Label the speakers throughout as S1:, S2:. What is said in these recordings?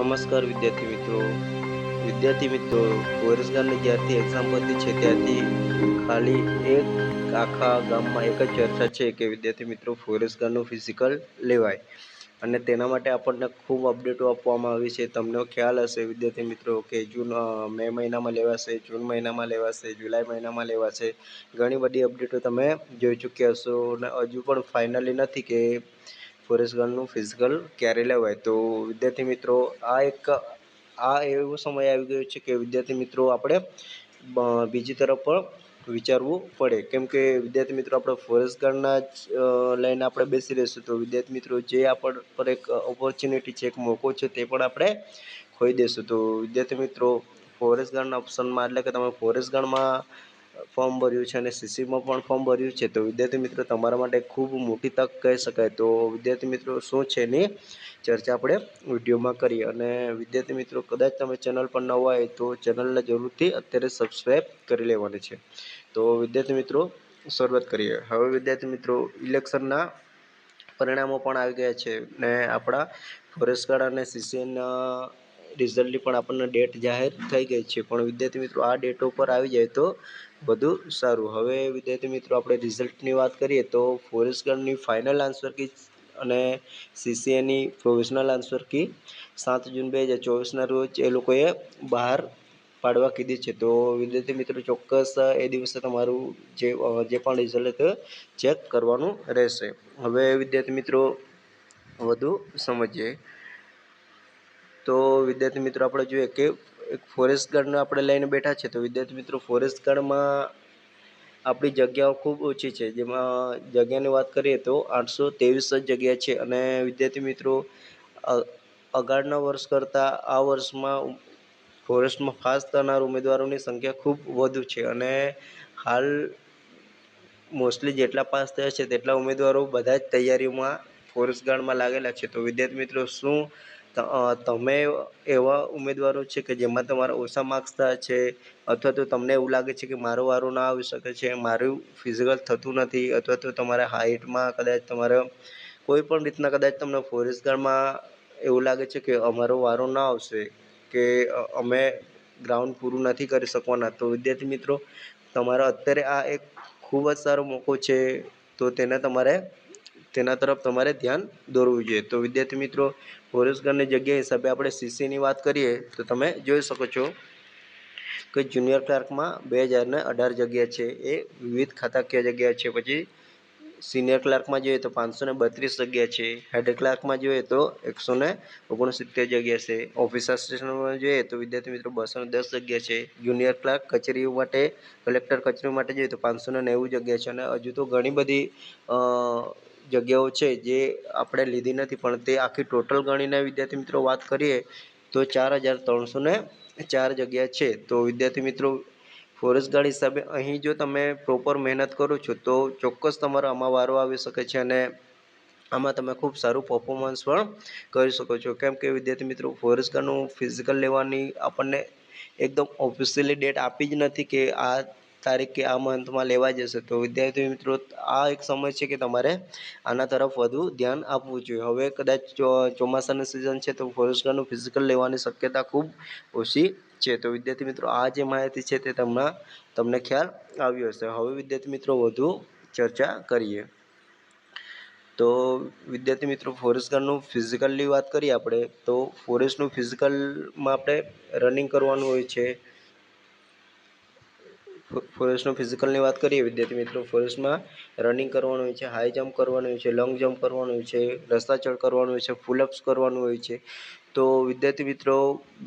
S1: નમસ્કાર વિદ્યાર્થી મિત્રો ફોરેસ્ટ ગાર્ડની જ્યારથી એક્ઝામ પતી છે ત્યારથી ખાલી એક આખા ગામમાં એક જ ચર્ચા છે કે વિદ્યાર્થી મિત્રો ફોરેસ્ટ ગાર્ડનું ફિઝિકલ લેવાય અને તેના માટે આપણને ખૂબ અપડેટો આપવામાં આવી છે. તમને ખ્યાલ હશે વિદ્યાર્થી મિત્રો કે મે મહિનામાં લેવાશે, જૂન મહિનામાં લેવાશે, જુલાઈ મહિનામાં લેવાશે. ઘણી બધી અપડેટો તમે જોઈ ચૂક્યા હશો અને હજુ પણ ફાઇનલી નથી કે ફોરેસ્ટ ગાર્ડનું ફિઝિકલ ક્યારે લેવાય. તો વિદ્યાર્થી મિત્રો આ એવો સમય આવી ગયો છે કે વિદ્યાર્થી મિત્રો આપણે બીજી તરફ પણ વિચારવું પડે, કેમ કે વિદ્યાર્થી મિત્રો આપણે ફોરેસ્ટ ગાર્ડના જ લઈને આપણે બેસી રહીશું તો વિદ્યાર્થી મિત્રો જે આપણ પર એક ઓપોર્ચ્યુનિટી છે, એક મોકો છે, તે પણ આપણે ખોઈ દઈશું. તો વિદ્યાર્થી મિત્રો ફોરેસ્ટ ગાર્ડના ઓપ્શનમાં એટલે કે તમે ફોરેસ્ટ ગાર્ડમાં ફોર્મ ભર્યું છે અને સીસીમાં પણ ફોર્મ ભર્યું છે તો વિદ્યાર્થી મિત્રો તમારા માટે ખૂબ મોટી તક કહી શકાય. તો વિદ્યાર્થી મિત્રો શું છે એની ચર્ચા આપણે વિડીયોમાં કરીએ. અને વિદ્યાર્થી મિત્રો કદાચ તમે ચેનલ પર ન હોય તો ચેનલને જરૂરથી અત્યારે સબસ્ક્રાઈબ કરી લેવાની છે. તો વિદ્યાર્થી મિત્રો શરૂઆત કરીએ. હવે વિદ્યાર્થી મિત્રો ઇલેક્શનના પરિણામો પણ આવી ગયા છે ને આપણા ફોરેસ્ટ ગાર્ડ અને સીસીએના રિઝલ્ટની પણ આપણને ડેટ જાહેર થઈ ગઈ છે. પણ વિદ્યાર્થી મિત્રો આ ડેટો પર આવી જાય તો વધુ સારું. હવે વિદ્યાર્થી મિત્રો આપણે રિઝલ્ટની વાત કરીએ તો ફોરેસ્ટ ગાર્ડની ફાઇનલ આન્સર કી અને સીસીએની પ્રોવિઝનલ આન્સર કી 7 જૂન 2024ના રોજ એ લોકોએ બહાર પાડવા કીધી છે. તો વિદ્યાર્થી મિત્રો ચોક્કસ એ દિવસે તમારું જે પણ રિઝલ્ટ ચેક કરવાનું રહેશે. હવે વિદ્યાર્થી મિત્રો વધુ સમજીએ તો વિદ્યાર્થી મિત્રો આપણે જોઈએ કે એક ફોરેસ્ટ ગાર્ડને આપણે લઈને બેઠા છે. તો વિદ્યાર્થી મિત્રો ફોરેસ્ટ ગાર્ડમાં આપણી જગ્યાઓ ખૂબ ઓછી છે. જેમાં જગ્યાની વાત કરીએ તો 823 જ જગ્યા છે અને વિદ્યાર્થી મિત્રો આગળના વર્ષ કરતાં આ વર્ષમાં ફોરેસ્ટમાં પાસ થનાર ઉમેદવારોની સંખ્યા ખૂબ વધુ છે અને હાલ મોસ્ટલી જેટલા પાસ થયા છે તેટલા ઉમેદવારો બધા જ તૈયારીઓમાં ફોરેસ્ટ ગાર્ડમાં લાગેલા છે. તો વિદ્યાર્થી મિત્રો શું તમે એવા ઉમેદવારો છે કે જેમાં તમારા ઓછા માર્ક્સ થયા છે અથવા તો તમને એવું લાગે છે કે મારો વારો ના આવી શકે છે, મારું ફિઝિકલ થતું નથી, અથવા તો તમારા હાઇટમાં કદાચ તમારે કોઈ પણ રીતના કદાચ તમને ફોરેસ્ટ ગાર્ડમાં એવું લાગે છે કે અમારો વારો ના આવશે કે અમે ગ્રાઉન્ડ પૂરું નથી કરી શકવાના, તો વિદ્યાર્થી મિત્રો તમારા અત્યારે આ એક ખૂબ જ સારો મોકો છે. તો તેના તરફ તમારે ધ્યાન દોરવું જોઈએ. તો વિદ્યાર્થી મિત્રો ફોરેસ્ટ ગાર્ડની જગ્યા હિસાબે આપણે સીસીની વાત કરીએ તો તમે જોઈ શકો છો કે જુનિયર ક્લાર્કમાં 2018 જગ્યા છે, એ વિવિધ ખાતાકીય જગ્યા છે. પછી સિનિયર ક્લાર્કમાં જોઈએ તો 532 જગ્યા છે, હેડ ક્લાર્કમાં જોઈએ તો 169 જગ્યા છે, ઓફિસ આસિસ્ટન્ટમાં જોઈએ તો વિદ્યાર્થી મિત્રો 210 જગ્યા છે, જુનિયર ક્લાર્ક કચેરીઓ માટે કલેક્ટર કચેરી માટે જોઈએ તો 590 જગ્યા છે અને હજુ તો ઘણી બધી જગ્યાઓ છે જે આપણે લીધી નથી, પણ તે આખી ટોટલ ગણીને વિદ્યાર્થી મિત્રો વાત કરીએ તો 4304 જગ્યા છે. તો વિદ્યાર્થી મિત્રો ફોરેસ્ટ ગાર્ડ હિસાબે અહીં જો તમે પ્રોપર મહેનત કરો છો તો ચોક્કસ તમારો આમાં વારો આવી શકે છે અને આમાં તમે ખૂબ સારું પરફોર્મન્સ પણ કરી શકો છો. કેમ કે વિદ્યાર્થી મિત્રો ફોરેસ્ટ ગાર્ડનું ફિઝિકલ લેવાની આપણને એકદમ ઓફિશિયલી ડેટ આપી જ નથી કે આ તારીખ કે આ મંથમાં લેવા જશે. તો વિદ્યાર્થી મિત્રો આ એક સમય છે કે તમારે આના તરફ વધુ ધ્યાન આપવું જોઈએ. હવે કદાચ ચોમાસાની સિઝન છે તો ફોરેસ્ટ ગાર્ડનું ફિઝિકલ લેવાની શક્યતા ખૂબ ઓછી છે. તો વિદ્યાર્થી મિત્રો આ જે માહિતી છે તે તમને ખ્યાલ આવ્યો હશે. હવે વિદ્યાર્થી મિત્રો વધુ ચર્ચા કરીએ. તો વિદ્યાર્થી મિત્રો ફોરેસ્ટ ગાર્ડનું ફિઝિકલની વાત કરીએ આપણે તો ફોરેસ્ટનું ફિઝિકલમાં આપણે રનિંગ કરવાનું હોય છે. ફોરેસ્ટનું ફિઝિકલની વાત કરીએ વિદ્યાર્થી મિત્રો ફોરેસ્ટમાં રનિંગ કરવાનું હોય છે, હાઈ જમ્પ કરવાનું હોય છે, લોંગ જમ્પ કરવાનું હોય છે, રસ્તા ચડ કરવાનું હોય છે, ફૂલઅપ્સ કરવાનું હોય છે. તો વિદ્યાર્થી મિત્રો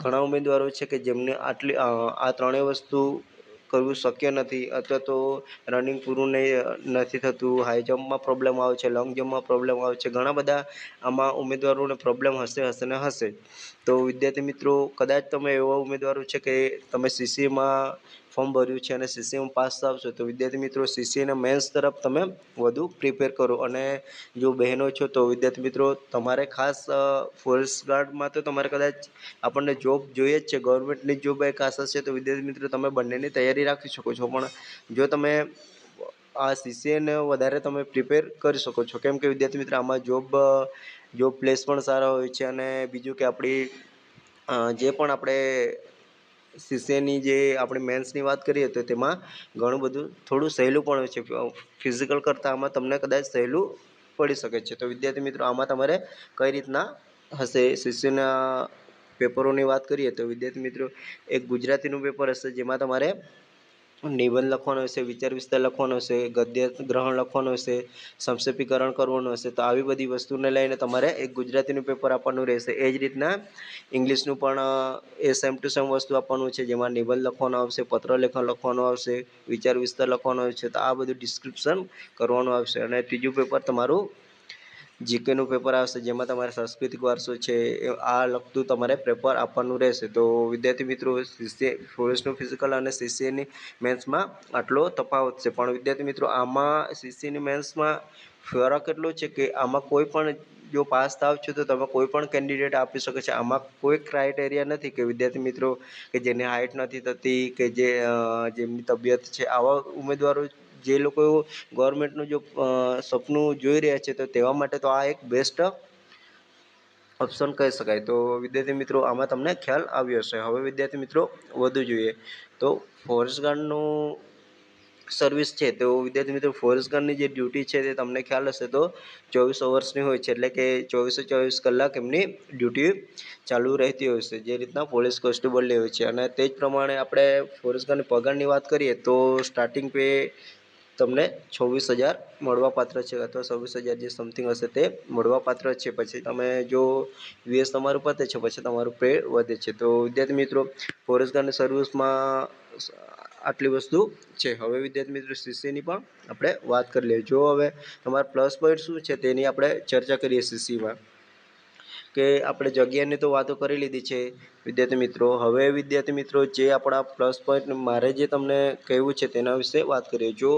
S1: ઘણા ઉમેદવારો છે કે જેમને આ ત્રણેય વસ્તુ કરવું શક્ય નથી, અથવા તો રનિંગ પૂરું નથી થતું, હાઈ જમ્પમાં પ્રોબ્લેમ આવે છે, લોંગ જમ્પમાં પ્રોબ્લેમ આવે છે. ઘણા બધા આમાં ઉમેદવારોને પ્રોબ્લેમ હશે ને હશે. તો વિદ્યાર્થી મિત્રો કદાચ તમે એવા ઉમેદવારો છે કે તમે સીસીમાં ફોર્મ ભર્યું છે અને સીસીમાં પાસ આવશો તો વિદ્યાર્થી મિત્રો સીસીના મેન્સ તરફ તમે વધુ પ્રિપેર કરો. અને જો બહેનો છો તો વિદ્યાર્થી મિત્રો તમારે ખાસ ફોરેસ્ટ ગાર્ડમાં તો તમારે કદાચ આપણને જોબ જોઈએ જ છે, ગવર્મેન્ટની જોબ એક આશા છે. તો વિદ્યાર્થી મિત્રો તમે બંનેની તૈયારી રાખી શકો છો, પણ જો તમે આ સીસીએને વધારે તમે પ્રિપેર કરી શકો છો, કેમ કે વિદ્યાર્થી મિત્રો આમાં જોબ પ્લેસ પણ સારા હોય છે અને બીજું કે આપણી જે પણ આપણે સીસીએની જે આપણે મેન્સની વાત કરીએ તો તેમાં ઘણું બધું થોડું સહેલું પણ હોય છે. ફિઝિકલ કરતાં આમાં તમને કદાચ સહેલું પડી શકે છે. તો વિદ્યાર્થી મિત્રો આમાં તમારે કઈ રીતના હશે સીસીએના પેપરોની વાત કરીએ તો વિદ્યાર્થી મિત્રો એક ગુજરાતીનું પેપર હશે જેમાં તમારે નિબંધ લખવાનો હશે, વિચાર વિસ્તાર લખવાનો હશે, ગદ્ય ગ્રહણ લખવાનું હશે, સંક્ષેપીકરણ કરવાનું હશે. તો આવી બધી વસ્તુને લઈને તમારે એક ગુજરાતીનું પેપર આપવાનું રહેશે. એ જ રીતના ઇંગ્લિશનું પણ એ સેમ ટુ સેમ વસ્તુ આપવાનું છે જેમાં નિબંધ લખવાનો આવશે, પત્રલેખન લખવાનું આવશે, વિચાર વિસ્તાર લખવાનો આવશે. તો આ બધું ડિસ્ક્રિપ્શન કરવાનું આવશે. અને ત્રીજું પેપર તમારું જીકેનું પેપર આવશે જેમાં તમારે સાંસ્કૃતિક વારસો છે આ લગતું તમારે પેપર આપવાનું રહેશે. તો વિદ્યાર્થી મિત્રો સીસીએ ફોરેસ્ટનું ફિઝિકલ અને સીસીએની મેન્સમાં આટલો તફાવત છે. પણ વિદ્યાર્થી મિત્રો આમાં સીસીએની મેન્સમાં ફરક એટલો છે કે આમાં કોઈ પણ જો પાસ થાવ છો તો તમે કોઈ પણ કેન્ડિડેટ આપી શકે છે. આમાં કોઈ ક્રાઇટેરિયા નથી કે વિદ્યાર્થી મિત્રો કે જેની હાઇટ નથી થતી કે જેમની તબિયત છે આવા ઉમેદવારો જે લોકો ગવર્મેન્ટનું જો સપનું જોઈ રહ્યા છે તો તેવા માટે તો આ એક બેસ્ટ ઓપ્શન કહી શકાય. તો વિદ્યાર્થી મિત્રો આમાં તમને ખ્યાલ આવ્યો હશે. હવે વિદ્યાર્થી મિત્રો વધુ જોઈએ તો ફોરેસ્ટ ગાર્ડનું સર્વિસ છે. તો વિદ્યાર્થી મિત્રો ફોરેસ્ટ ગાર્ડની જે ડ્યુટી છે તે તમને ખ્યાલ હશે તો 24 અવર્સની હોય છે. એટલે કે 24 કલાક એમની ડ્યુટી ચાલુ રહેતી હોય છે જે રીતના પોલીસ કોન્સ્ટેબલની હોય છે. અને તે જ પ્રમાણે આપણે ફોરેસ્ટ ગાર્ડની પગારની વાત કરીએ તો સ્ટાર્ટિંગ પે તમને 26,000 મળવાપાત્ર છે અથવા 26,000 જે સમથિંગ હશે તે મળવાપાત્ર છે. પછી તમે જો વીએસ તમારું પતે છે પછી તમારું પે વધે છે. તો વિદ્યાર્થી મિત્રો ફોરેસ્ટ ગાર્ડની સર્વિસમાં આટલી વસ્તુ છે. હવે વિદ્યાર્થી મિત્રો સીસીની પણ આપણે વાત કરી લઈએ. જો હવે તમારા પ્લસ પોઈન્ટ શું છે તેની આપણે ચર્ચા કરીએ સીસીમાં કે આપણે જગ્યાની તો વાતો કરી લીધી છે વિદ્યાર્થી મિત્રો. હવે વિદ્યાર્થી મિત્રો જે આપણા પ્લસ પોઈન્ટ મારે જે તમને કહેવું છે તેના વિશે વાત કરીએ. જો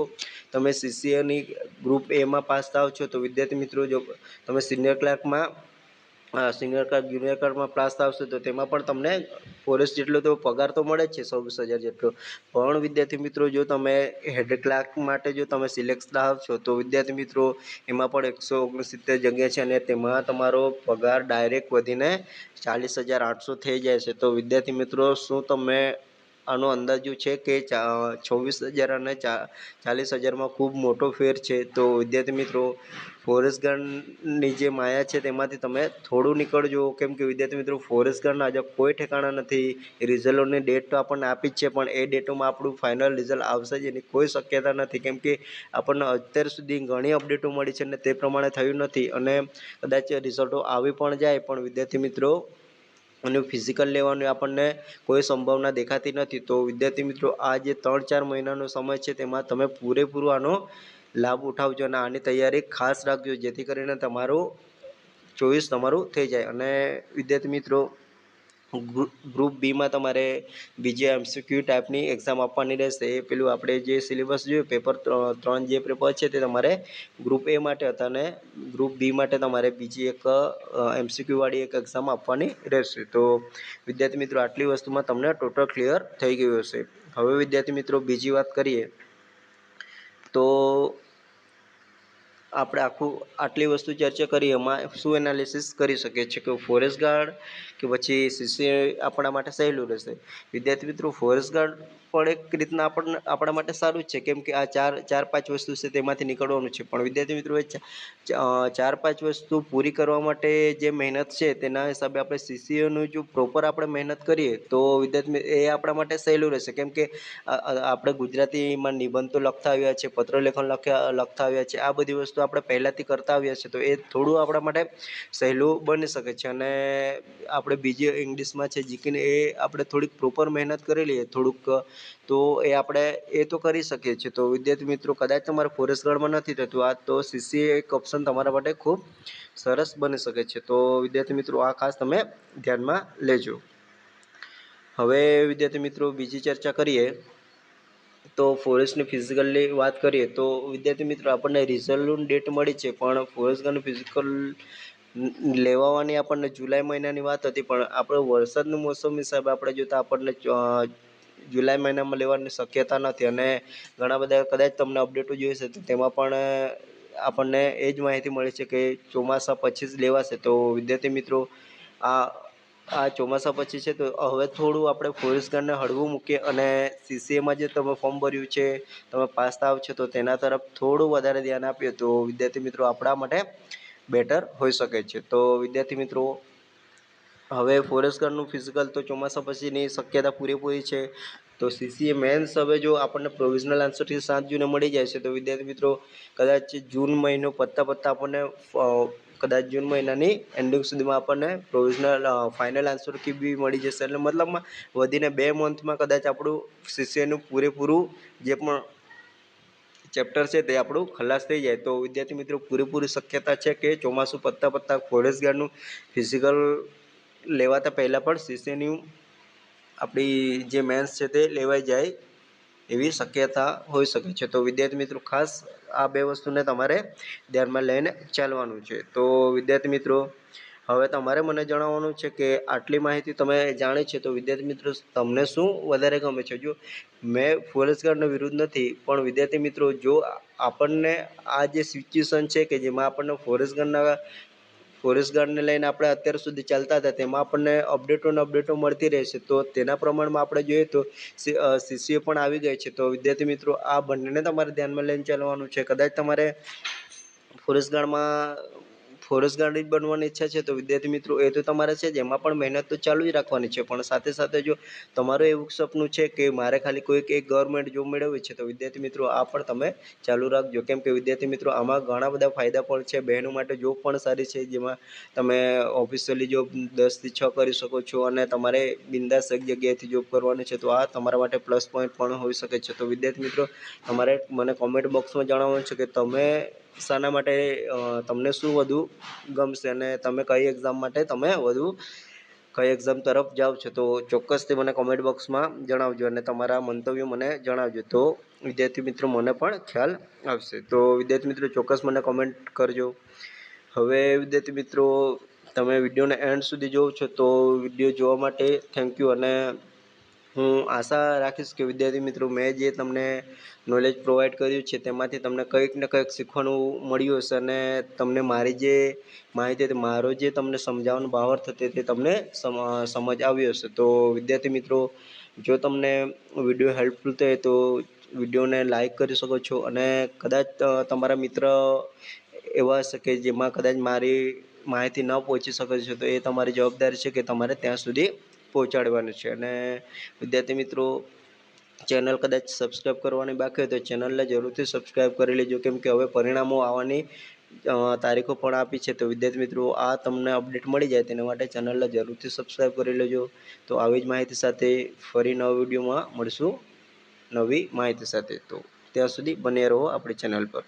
S1: તમે સીસીએની ગ્રુપ એમાં પાસ થાવ છો તો વિદ્યાર્થી મિત્રો જો તમે સિનિયર ક્લાર્કમાં સિનિયર ક્લાર્ક જુનિયર ક્લાર્કમાં પાસ આવશે તો તેમાં પણ તમને ફોરેસ્ટ જેટલો તો પગાર તો મળે જ છે 26,000 જેટલો. પણ વિદ્યાર્થી મિત્રો જો તમે હેડ ક્લાર્ક માટે જો તમે સિલેક્ટ થાવ છો તો વિદ્યાર્થી મિત્રો એમાં પણ 169 જગ્યા છે અને તેમાં તમારો પગાર ડાયરેક્ટ વધીને 40,800 થઈ જાય છે. તો વિદ્યાર્થી મિત્રો શું તમે આનો અંદાજો છે કે 26,000 અને 40,000માં ખૂબ મોટો ફેર છે. તો વિદ્યાર્થી મિત્રો ફોરેસ્ટ ગાર્ડની જે માયા છે તેમાંથી તમે થોડું નીકળજો. કેમ કે વિદ્યાર્થી મિત્રો ફોરેસ્ટ ગાર્ડના આજે કોઈ ઠેકાણા નથી. રિઝલ્ટોની ડેટ તો આપણને આપી જ છે પણ એ ડેટોમાં આપણું ફાઇનલ રિઝલ્ટ આવશે જ એની કોઈ શક્યતા નથી. કેમ કે આપણને અત્યાર સુધી ઘણી અપડેટો મળી છે અને તે પ્રમાણે થયું નથી. અને કદાચ રિઝલ્ટો આવી પણ જાય પણ વિદ્યાર્થી મિત્રો અને ફિઝિકલ લેવાની આપણને કોઈ સંભાવના દેખાતી નથી. તો વિદ્યાર્થી મિત્રો આ જે 3-4 મહિનાનો સમય છે તેમાં તમે પૂરેપૂરો આનો લાભ ઉઠાવજો અને આની તૈયારી ખાસ રાખજો જેથી કરીને તમારું ચોઈસ તમારું થઈ જાય. અને વિદ્યાર્થી મિત્રો ગ્રુપ બીમાં તમારે બીજી એમસીક્યુ ટાઈપની એક્ઝામ આપવાની રહેશે. એ પેલું આપણે જે સિલેબસ જોયું પેપર 3 જે પેપર છે તે તમારે ગ્રુપ એ માટે હતા અને ગ્રુપ બી માટે તમારે બીજી એક એમસીક્યુવાળી એક એક્ઝામ આપવાની રહેશે. તો વિદ્યાર્થી મિત્રો આટલી વસ્તુમાં તમને ટોટલ ક્લિયર થઈ ગયું હશે. હવે વિદ્યાર્થી મિત્રો બીજી વાત કરીએ તો આપણે આટલી વસ્તુ ચર્ચા કરી એમાં શું એનાલિસિસ કરી શકીએ છીએ કે ફોરેસ્ટ ગાર્ડ કે પછી સીસી આપણા માટે સહેલું રહેશે. વિદ્યાર્થી મિત્રો ફોરેસ્ટ ગાર્ડ પણ એક રીતના આપણા માટે સારું જ છે. કેમ કે આ ચાર પાંચ વસ્તુ છે તેમાંથી નીકળવાનું છે. પણ વિદ્યાર્થી મિત્રો એ 4-5 વસ્તુ પૂરી કરવા માટે જે મહેનત છે તેના હિસાબે આપણે સીસીઓનું જો પ્રોપર આપણે મહેનત કરીએ તો વિદ્યાર્થી એ આપણા માટે સહેલું રહેશે. કેમ કે આપણે ગુજરાતીમાં નિબંધ તો લખતા આવ્યા છે, પત્રલેખન લખતા આવ્યા છે. આ બધી વસ્તુ આપણે પહેલાંથી કરતા આવ્યા છે તો એ થોડું આપણા માટે સહેલું બની શકે છે. અને આપણે બીજી ઇંગ્લિશમાં છે જીકેને એ આપણે થોડીક પ્રોપર મહેનત કરી લઈએ થોડુંક તો એ આપણે એ તો કરી શકીએ છીએ. તો વિદ્યાર્થી મિત્રો કદાચ તમારે ફોરેસ્ટ ગાર્ડમાં નથી થતું આ તો સીસી એક ઓપ્શન તમારા માટે ખૂબ સરસ બની શકે છે. તો વિદ્યાર્થી મિત્રો આ ખાસ તમે ધ્યાનમાં લેજો. હવે વિદ્યાર્થી મિત્રો બીજી ચર્ચા કરીએ તો ફોરેસ્ટની ફિઝિકલની વાત કરીએ તો વિદ્યાર્થી મિત્રો આપણને રિઝલ્ટની ડેટ મળી છે પણ ફોરેસ્ટ ગાર્ડનું ફિઝિકલ લેવાની આપણને જુલાઈ મહિનાની વાત હતી પણ આપણે વરસાદનું મોસમ હિસાબે આપણે જોતા આપણને જુલાઈ મહિનામાં લેવાની શક્યતા નથી. અને ઘણા બધા કદાચ તમને અપડેટો જોઈશે તો તેમાં પણ આપણને એ જ માહિતી મળી છે કે ચોમાસા પછી જ લેવાશે. તો વિદ્યાર્થી મિત્રો આ આ ચોમાસા પછી છે, તો હવે થોડું આપણે ફોરેસ્ટ ગાર્ડને હળવું મૂકીએ અને સીસીએમાં જે તમે ફોર્મ ભર્યું છે, તમે પાસ થાવ છો, તો તેના તરફ થોડું વધારે ધ્યાન આપીએ તો વિદ્યાર્થી મિત્રો આપણા માટે બેટર હોઈ શકે છે. તો વિદ્યાર્થી મિત્રો, હવે ફોરેસ્ટ ગાર્ડનું ફિઝિકલ તો ચોમાસા પછીની શક્યતા પૂરેપૂરી છે. તો સીસીએ મેન્સ હવે જો આપણને પ્રોવિઝનલ આન્સરથી 7 જૂને મળી જાય છે, તો વિદ્યાર્થી મિત્રો કદાચ જૂન મહિનો પતતા આપણને કદાચ જૂન મહિનાની એન્ડિંગ સુધીમાં આપણને પ્રોવિઝનલ ફાઇનલ આન્સર કી બી મળી જશે. એટલે મતલબમાં વધીને 2 મંથમાં કદાચ આપણું સીસીએનું પૂરેપૂરું જે પણ ચેપ્ટર છે તે આપણું ખલાસ થઈ જાય. તો વિદ્યાર્થી મિત્રો પૂરેપૂરી શક્યતા છે કે ચોમાસું પતતા ફોરેસ્ટ ગાર્ડનું ફિઝિકલ લેવાતા પહેલાં પણ સીસીએની આપણી જે મેન્સ છે તે લેવાઈ જાય એવી શક્યતા હોઈ શકે છે. તો વિદ્યાર્થી મિત્રો ખાસ આ 2 વસ્તુને તમારે ધ્યાનમાં લઈને ચાલવાનું છે. તો વિદ્યાર્થી મિત્રો, હવે તમારે મને જણાવવાનું છે કે આટલી માહિતી તમે જાણી છે, તો વિદ્યાર્થી મિત્રો તમને શું વધારે ગમે છે? જો મેં ફોરેસ્ટ ગાર્ડનો વિરોધ નથી, પણ વિદ્યાર્થી મિત્રો જો આપણને આ જે સિચ્યુએશન છે કે જેમાં આપણને ફોરેસ્ટ ગાર્ડને લઈને આપણે અત્યાર સુધી ચાલતા હતા, તેમાં આપણને અપડેટો મળતી રહેશે. તો તેના પ્રમાણમાં આપણે જોઈએ તો સીસીએ પણ આવી ગઈ છે. તો વિદ્યાર્થી મિત્રો આ બંનેને તમારે ધ્યાનમાં લઈને ચાલવાનું છે. કદાચ તમારે ફોરેસ્ટ ગાર્ડ જ બનવાની ઈચ્છા છે, તો વિદ્યાર્થી મિત્રો એ તો તમારે છે જ, એમાં પણ મહેનત તો ચાલુ જ રાખવાની છે. પણ સાથે સાથે જો તમારું એવું સપનું છે કે મારે ખાલી કોઈક એક ગવર્મેન્ટ જોબ મેળવવી છે, તો વિદ્યાર્થી મિત્રો આ પણ તમે ચાલુ રાખજો. કેમ કે વિદ્યાર્થી મિત્રો આમાં ઘણા બધા ફાયદા પણ છે. બહેનો માટે જોબ પણ સારી છે, જેમાં તમે ઓફિશિયલી જોબ 10 થી 6 કરી શકો છો અને તમારે બિંદાસ એક જગ્યાએથી જોબ કરવાની છે. તો આ તમારા માટે પ્લસ પોઈન્ટ પણ હોઈ શકે છે. તો વિદ્યાર્થી મિત્રો તમારે મને કોમેન્ટ બોક્સમાં જણાવવાનું છે કે તમે શાના માટે તમને શું વધુ ગમશે અને તમે કઈ એક્ઝામ તરફ જાઓ છો. તો ચોક્કસથી મને કોમેન્ટ બોક્સમાં જણાવજો અને તમારા મંતવ્યો મને જણાવજો. તો વિદ્યાર્થી મિત્રો મને પણ ખ્યાલ આવશે. તો વિદ્યાર્થી મિત્રો ચોક્કસ મને કોમેન્ટ કરજો. હવે વિદ્યાર્થી મિત્રો, તમે વિડીયોને એન્ડ સુધી જોવો છો, તો વિડીયો જોવા માટે થેન્ક યુ. અને હું આશા રાખીશ કે વિદ્યાર્થી મિત્રો મેં જે તમને નોલેજ પ્રોવાઈડ કર્યું છે, તેમાંથી તમને કંઈક ને કંઈક શીખવાનું મળ્યું હશે અને તમને મારી જે માહિતી હતી, મારો જે તમને સમજાવવાનો ભાવાર્થ હતો તે તમને સમજ આવ્યો હશે. તો વિદ્યાર્થી મિત્રો, જો તમને વિડીયો હેલ્પફુલ થાય તો વિડીયોને લાઈક કરી શકો છો અને કદાચ તમારા મિત્ર એવા હશે કે જેમાં કદાચ મારી માહિતી ન પહોંચી શકે છે, તો એ તમારી જવાબદારી છે કે તમારે ત્યાં સુધી પહોંચાડવાનું છે. અને વિદ્યાર્થી મિત્રો, ચેનલ કદાચ સબસ્ક્રાઈબ કરવાની બાકી હોય તો ચેનલને જરૂરથી સબસ્ક્રાઈબ કરી લેજો. કેમ કે હવે પરિણામો આવવાની તારીખો પણ આપી છે. તો વિદ્યાર્થી મિત્રો આ તમને અપડેટ મળી જાય તેના માટે ચેનલને જરૂરથી સબસ્ક્રાઈબ કરી લેજો. તો આવી જ માહિતી સાથે ફરી નવા વિડીયોમાં મળશું, નવી માહિતી સાથે. તો ત્યાં સુધી બન્યા રહો આપણી ચેનલ પર.